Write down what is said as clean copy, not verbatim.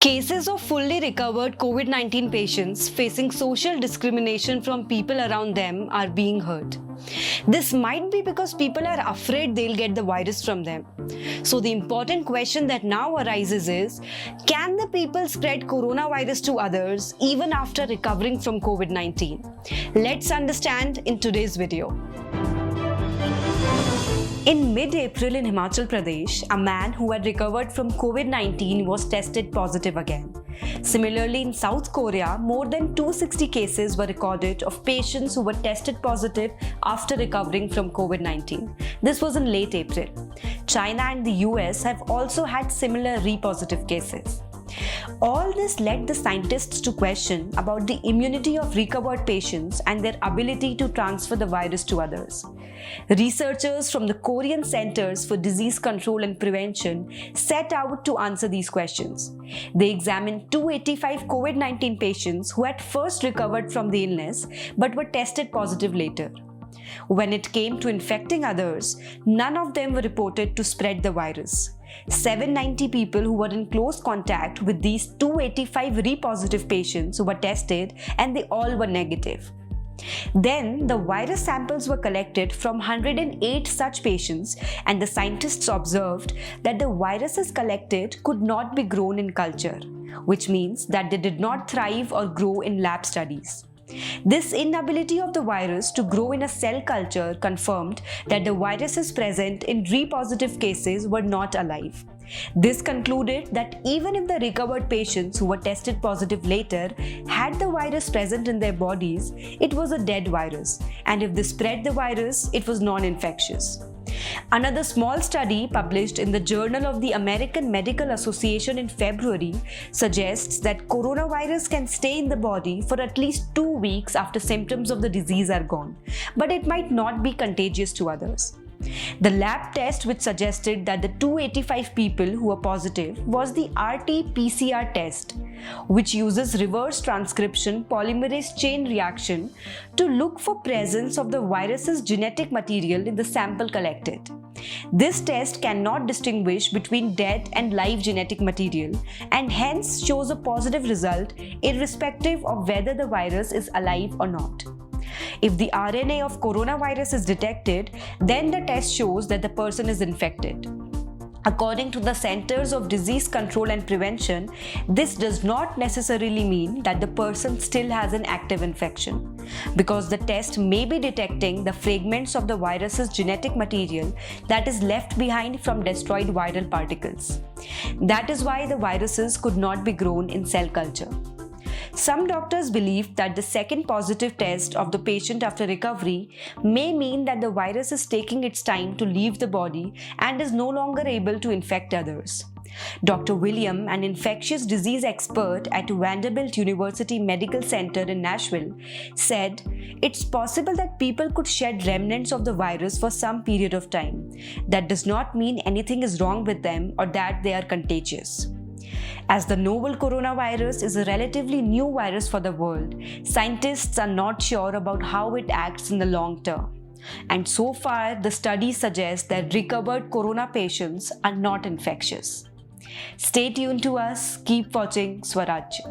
Cases of fully recovered COVID 19 patients facing social discrimination from people around them are being heard. This might be because people are afraid they'll get the virus from them. So, the important question that now arises is, can the people spread coronavirus to others even after recovering from COVID 19? Let's understand in today's video. In mid-April in Himachal Pradesh, a man who had recovered from COVID-19 was tested positive again. Similarly, in South Korea, more than 260 cases were recorded of patients who were tested positive after recovering from COVID-19. This was in late April. China and the US have also had similar re-positive cases. All this led the scientists to question about the immunity of recovered patients and their ability to transfer the virus to others. Researchers from the Korean Centers for Disease Control and Prevention set out to answer these questions. They examined 285 COVID-19 patients who had first recovered from the illness but were tested positive later. When it came to infecting others, none of them were reported to spread the virus. 790 people who were in close contact with these 285 re-positive patients who were tested, and they all were negative. Then the virus samples were collected from 108 such patients, and the scientists observed that the viruses collected could not be grown in culture, which means that they did not thrive or grow in lab studies. This inability of the virus to grow in a cell culture confirmed that the viruses present in re-positive cases were not alive. This concluded that even if the recovered patients who were tested positive later had the virus present in their bodies, it was a dead virus, and if they spread the virus, it was non-infectious. Another small study published in the Journal of the American Medical Association in February suggests that coronavirus can stay in the body for at least 2 weeks after symptoms of the disease are gone, but it might not be contagious to others. The lab test which suggested that the 285 people who were positive was the RT-PCR test, which uses reverse transcription polymerase chain reaction to look for presence of the virus's genetic material in the sample collected. This test cannot distinguish between dead and live genetic material and hence shows a positive result irrespective of whether the virus is alive or not. If the RNA of coronavirus is detected, then the test shows that the person is infected. According to the Centers of Disease Control and Prevention, this does not necessarily mean that the person still has an active infection, because the test may be detecting the fragments of the virus's genetic material that is left behind from destroyed viral particles. That is why the viruses could not be grown in cell culture. Some doctors believe that the second positive test of the patient after recovery may mean that the virus is taking its time to leave the body and is no longer able to infect others. Dr. William, an infectious disease expert at Vanderbilt University Medical Center in Nashville, said, "It's possible that people could shed remnants of the virus for some period of time. That does not mean anything is wrong with them or that they are contagious." As the novel coronavirus is a relatively new virus for the world, scientists are not sure about how it acts in the long term. And so far, the studies suggest that recovered corona patients are not infectious. Stay tuned to us, keep watching Swaraj.